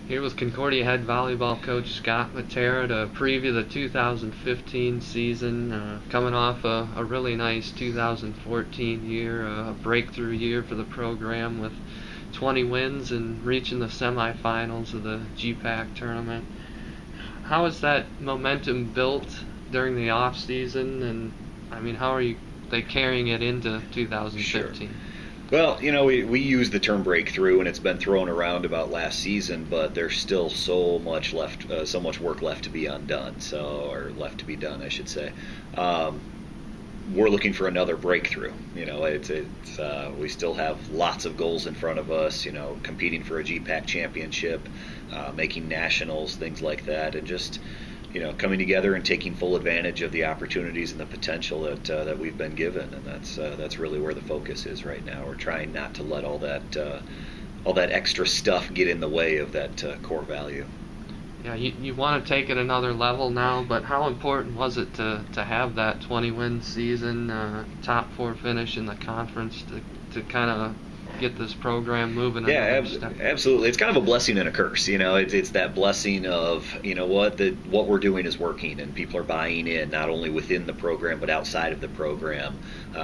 Here with Concordia head volleyball coach Scott Mattera to preview the 2015 season, coming off a really nice 2014 year, a breakthrough year for the program with 20 wins and reaching the semifinals of the GPAC tournament. How has that momentum built during the off season, and I mean, how are they carrying it into 2015? Sure. Well, we use the term breakthrough, and it's been thrown around about last season, but there's still so much left, so much work left to be undone, or left to be done, I should say. We're looking for another breakthrough. We still have lots of goals in front of us. Competing for a GPAC championship, making nationals, things like that, and just coming together and taking full advantage of the opportunities and the potential that we've been given, and that's really where the focus is right now. We're trying not to let all that extra stuff get in the way of that core value. Yeah, you want to take it another level now, but how important was it to have that 20-win season, top 4 finish in the conference to kind of get this program moving? Yeah, absolutely. It's kind of a blessing and a curse. It's that blessing of what we're doing is working, and people are buying in, not only within the program but outside of the program.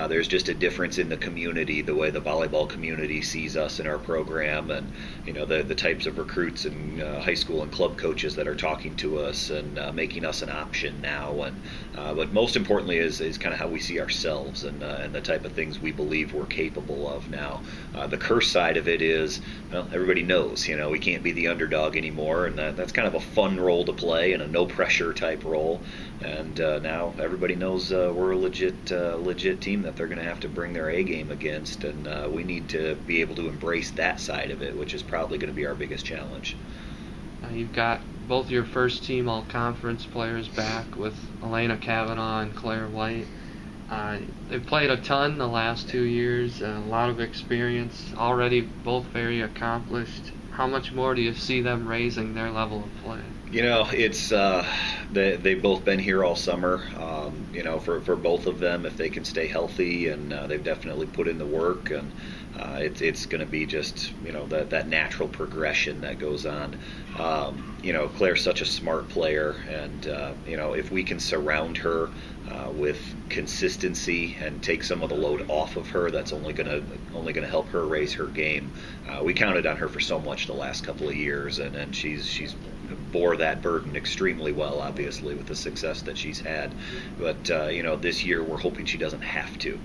There's just a difference in the community, the way the volleyball community sees us in our program, and the types of recruits and high school and club coaches that are talking to us and making us an option now. And but most importantly is kind of how we see ourselves and the type of things we believe we're capable of now. The curse side of it is, well, everybody knows, we can't be the underdog anymore, and that's kind of a fun role to play and a no-pressure type role. And now everybody knows we're a legit team that they're going to have to bring their A game against, and we need to be able to embrace that side of it, which is probably going to be our biggest challenge. You've got both your first-team all-conference players back with Elena Kavanaugh and Claire White. They've played a ton the last 2 years, a lot of experience, already both very accomplished. How much more do you see them raising their level of play? It's they've both been here all summer. For both of them, if they can stay healthy, and they've definitely put in the work, and it's going to be just that natural progression that goes on. Claire's such a smart player, and if we can surround her with consistency and take some of the load off of her, that's only gonna help her raise her game. We counted on her for so much the last couple of years, and she's bore that burden extremely well, obviously, with the success that she's had. But this year we're hoping she doesn't have to,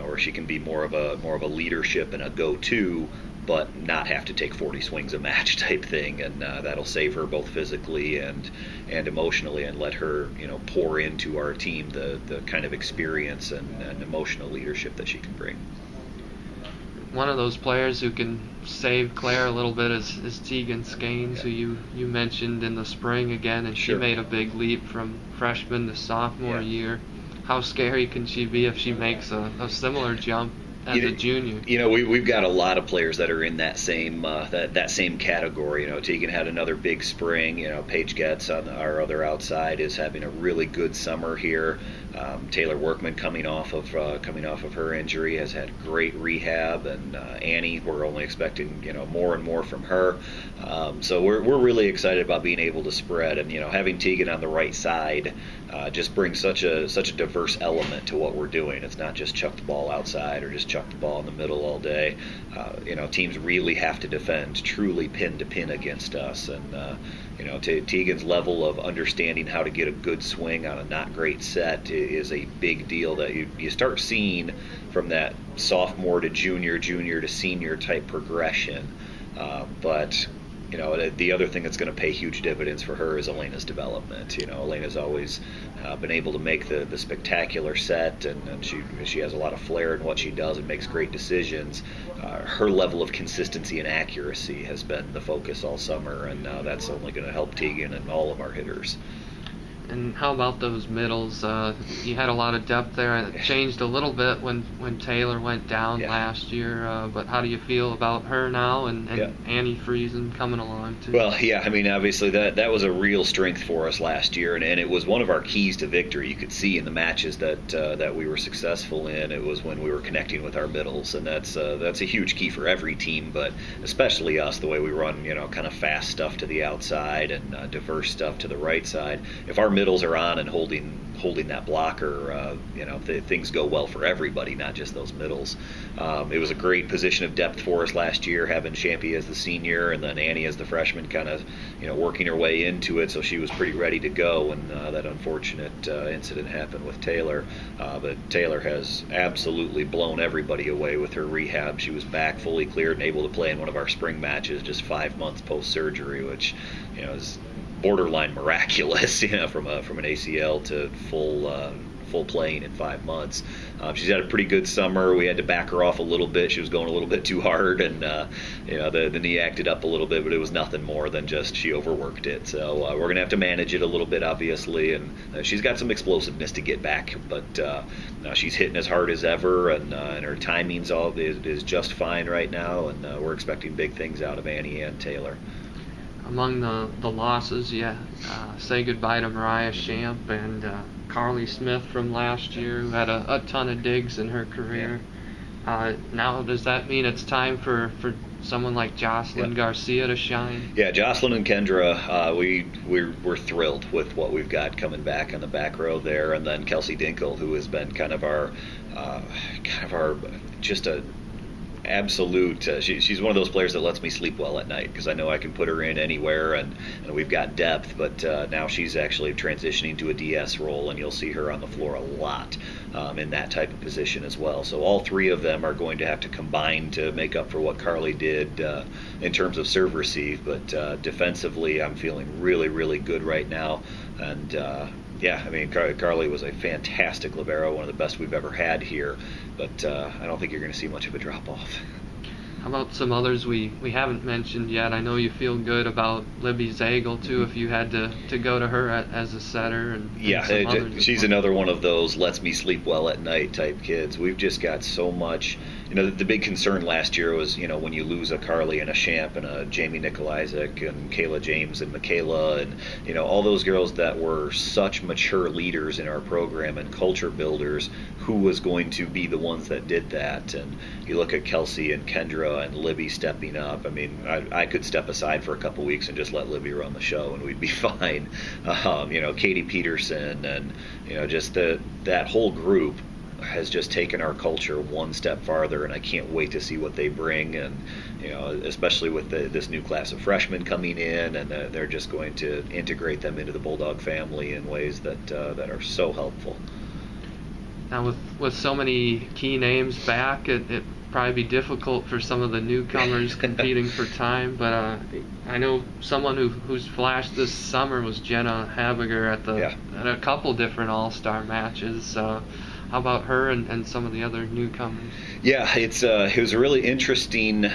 or she can be more of a leadership and a go-to, but not have to take 40 swings a match type thing, and that'll save her both physically and emotionally, and let her pour into our team the kind of experience and emotional leadership that she can bring. One of those players who can save Claire a little bit is Tegan Skanes, who you mentioned in the spring again, and she made a big leap from freshman to sophomore year. How scary can she be if she makes a similar jump as a junior? We've got a lot of players that are in that same that same category. Tegan had another big spring. Paige Getz on our other outside is having a really good summer here. Taylor Workman coming off of her injury has had great rehab, and Annie, we're only expecting more and more from her. So we're really excited about being able to spread, and having Tegan on the right side just brings such a diverse element to what we're doing. It's not just chuck the ball outside or just chuck the ball in the middle all day. Teams really have to defend truly pin to pin against us, and Tegan's level of understanding how to get a good swing on a not great set is a big deal that you start seeing from that sophomore to junior to senior type progression. But the other thing that's going to pay huge dividends for her is Elena's development. Elena's always been able to make the spectacular set, and she has a lot of flair in what she does and makes great decisions. Her level of consistency and accuracy has been the focus all summer, and that's only going to help Tegan and all of our hitters. And how about those middles? You had a lot of depth there. It changed a little bit when Taylor went down last year. But how do you feel about her now and Annie Friesen coming along too? Well, yeah, I mean, obviously that was a real strength for us last year, and it was one of our keys to victory. You could see in the matches that we were successful in. It was when we were connecting with our middles, and that's a huge key for every team, but especially us, the way we run, kind of fast stuff to the outside and diverse stuff to the right side. If our middles are on and holding that blocker, things go well for everybody, not just those middles. It was a great position of depth for us last year, having Champy as the senior and then Annie as the freshman, kind of working her way into it, so she was pretty ready to go when that unfortunate incident happened with Taylor. But Taylor has absolutely blown everybody away with her rehab. She was back fully cleared and able to play in one of our spring matches just 5 months post-surgery, which is borderline miraculous, from an ACL to full playing in 5 months. She's had a pretty good summer. We had to back her off a little bit. She was going a little bit too hard, and the knee acted up a little bit, but it was nothing more than just she overworked it. So we're going to have to manage it a little bit, obviously, and she's got some explosiveness to get back, but she's hitting as hard as ever, and her timing's is just fine right now, and we're expecting big things out of Annie and Taylor. Among the losses, say goodbye to Mariah Shamp and Carly Smith from last year, who had a ton of digs in her career. Now, does that mean it's time for someone like Jocelyn Garcia to shine? Yeah, Jocelyn and Kendra, we're thrilled with what we've got coming back on the back row there, and then Kelsey Dinkle, who has been kind of our just a absolute. She's one of those players that lets me sleep well at night, because I know I can put her in anywhere, and we've got depth. But now she's actually transitioning to a DS role, and you'll see her on the floor a lot in that type of position as well. So all three of them are going to have to combine to make up for what Carly did in terms of serve receive. But defensively, I'm feeling really, really good right now, and Carly was a fantastic libero, one of the best we've ever had here, but I don't think you're going to see much of a drop-off. How about some others we haven't mentioned yet? I know you feel good about Libby Zagel, too, if you had to go to her as a setter. And she's another one of those lets me sleep well at night type kids. We've just got so much. The big concern last year was, when you lose a Carly and a Shamp and a Jamie Nikolajczyk and Kayla James and Michaela and, all those girls that were such mature leaders in our program and culture builders, who was going to be the ones that did that? And you look at Kelsey and Kendra and Libby stepping up. I mean, I could step aside for a couple weeks and just let Libby run the show and we'd be fine. Katie Peterson and, just that whole group has just taken our culture one step farther, and I can't wait to see what they bring. And especially with this new class of freshmen coming in, and they're just going to integrate them into the Bulldog family in ways that are so helpful. Now, with so many key names back, it probably be difficult for some of the newcomers competing for time. But I know someone who's flashed this summer was Jenna Habiger at a couple different All-Star matches. How about her and some of the other newcomers? Yeah, it was a really interesting.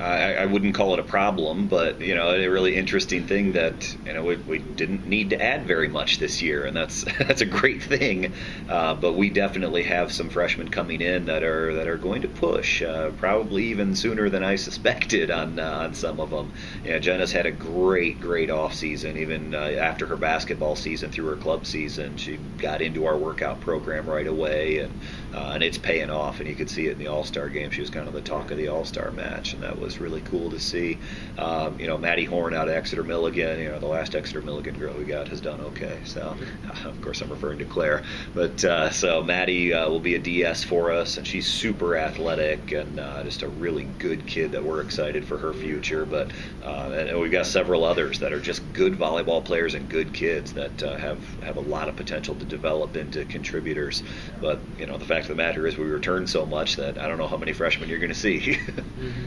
I wouldn't call it a problem, but a really interesting thing that we didn't need to add very much this year, and that's a great thing. But we definitely have some freshmen coming in that are going to push, probably even sooner than I suspected on some of them. Jenna's had a great off season, even after her basketball season through her club season. She got into our workout program right away, and it's paying off. And you could see it in the All-Star game. She was kind of the talk of the All-Star match, and that was really cool to see. Maddie Horn out of Exeter Milligan, the last Exeter Milligan girl we got has done okay. So, of course, I'm referring to Claire. But so Maddie will be a DS for us, and she's super athletic and just a really good kid that we're excited for her future. But and we've got several others that are just good volleyball players and good kids that have a lot of potential to develop into contributors. But the fact of the matter is we return so much that I don't know how many freshmen you're going to see. Mm-hmm.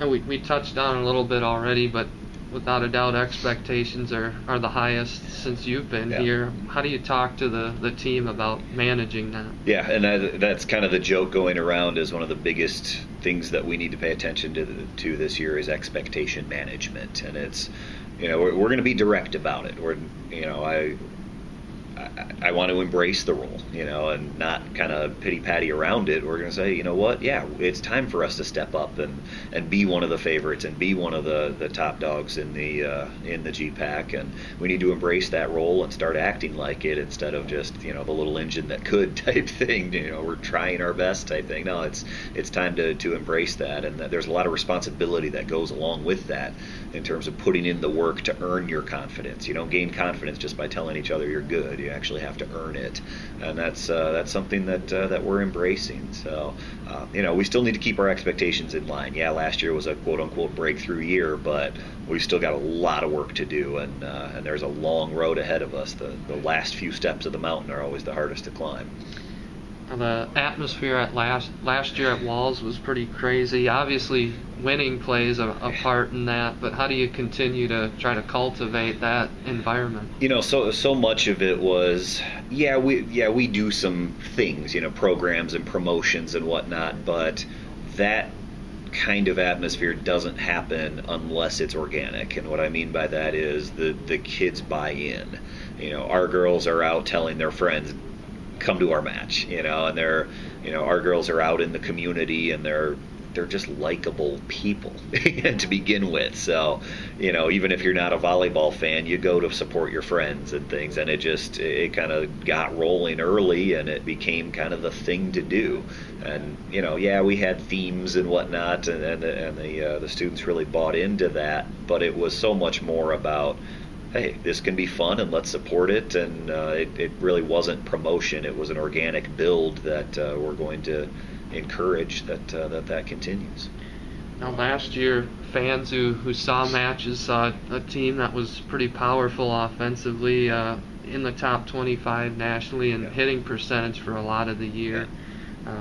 And we touched on it a little bit already, but without a doubt expectations are the highest since you've been here. How do you talk to the team about managing that? Yeah, and that's kind of the joke going around as one of the biggest things that we need to pay attention to this year is expectation management. And it's, we're going to be direct about it. I want to embrace the role, and not kind of pity-patty around it. We're going to say, you know what, yeah, it's time for us to step up and be one of the favorites and be one of the top dogs in the GPAC, and we need to embrace that role and start acting like it instead of just, the little engine that could type thing, we're trying our best type thing. No, it's time to embrace that, and that there's a lot of responsibility that goes along with that in terms of putting in the work to earn your confidence. You don't gain confidence just by telling each other you're good. You actually have to earn it, and that's something that we're embracing. So, we still need to keep our expectations in line. Yeah, last year was a quote-unquote breakthrough year, but we've still got a lot of work to do, and there's a long road ahead of us. The last few steps of the mountain are always the hardest to climb. The atmosphere at last year at Walls was pretty crazy. Obviously, winning plays a part in that, but how do you continue to try to cultivate that environment? So much of it was, we do some things, programs and promotions and whatnot, but that kind of atmosphere doesn't happen unless it's organic. And what I mean by that is the kids buy in. Our girls are out telling their friends, come to our match, and they're, our girls are out in the community, and they're just likable people to begin with. So, even if you're not a volleyball fan, you go to support your friends and things, and it kind of got rolling early, and it became kind of the thing to do. And we had themes and whatnot, and the students really bought into that, but it was so much more about, hey, this can be fun and let's support it, and it really wasn't promotion. It was an organic build that we're going to encourage that continues. Now, last year, fans who saw matches saw a team that was pretty powerful offensively, in the top 25 nationally, and hitting percentage for a lot of the year.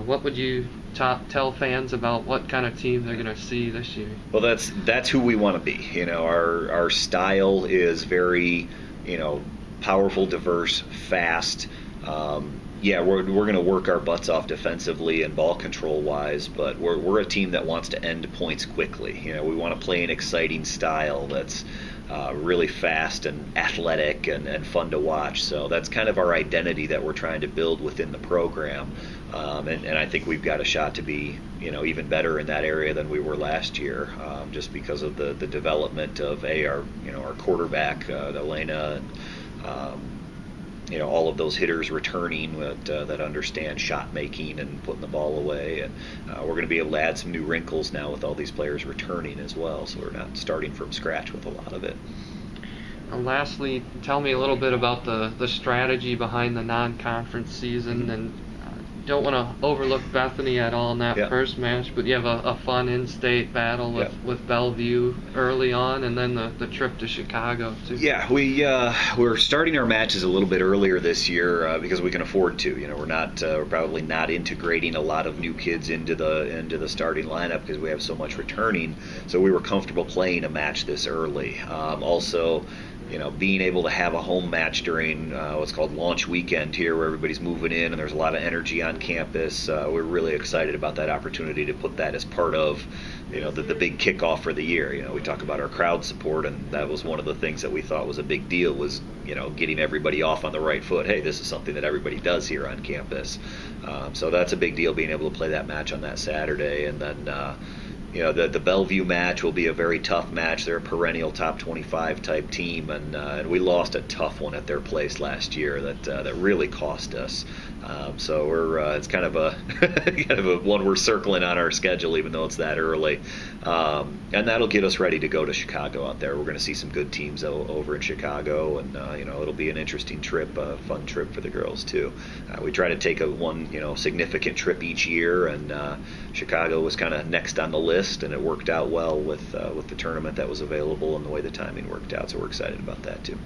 What would you tell fans about what kind of team they're going to see this year? Well, that's who we want to be. Our style is very, powerful, diverse, fast. We're going to work our butts off defensively and ball control wise, but we're a team that wants to end points quickly. We want to play an exciting style that's really fast and athletic and fun to watch. So that's kind of our identity that we're trying to build within the program. And I think we've got a shot to be, even better in that area than we were last year, just because of the development of our quarterback, Elena, and all of those hitters returning that understand shot making and putting the ball away, and we're going to be able to add some new wrinkles now with all these players returning as well, so we're not starting from scratch with a lot of it. And lastly, tell me a little bit about the strategy behind the non-conference season, and don't want to overlook Bethany at all in that first match, but you have a fun in-state battle with Bellevue early on, and then the trip to Chicago too. Yeah, we're starting our matches a little bit earlier this year because we can afford to. We're probably not integrating a lot of new kids into the starting lineup because we have so much returning. So we were comfortable playing a match this early. Also, being able to have a home match during what's called launch weekend here, where everybody's moving in and there's a lot of energy on campus. We're really excited about that opportunity to put that as part of, the big kickoff for the year. We talk about our crowd support, and that was one of the things that we thought was a big deal, was, getting everybody off on the right foot. Hey, this is something that everybody does here on campus. So that's a big deal, being able to play that match on that Saturday. And then, the Bellevue match will be a very tough match. They're a perennial top 25 type team, and we lost a tough one at their place last year that really cost us. So it's kind of a one we're circling on our schedule, even though it's that early. And that'll get us ready to go to Chicago out there. We're going to see some good teams over in Chicago, and it'll be an interesting trip, a fun trip for the girls too. We try to take one significant trip each year, and Chicago was kind of next on the list, and it worked out well with the tournament that was available and the way the timing worked out. So we're excited about that too.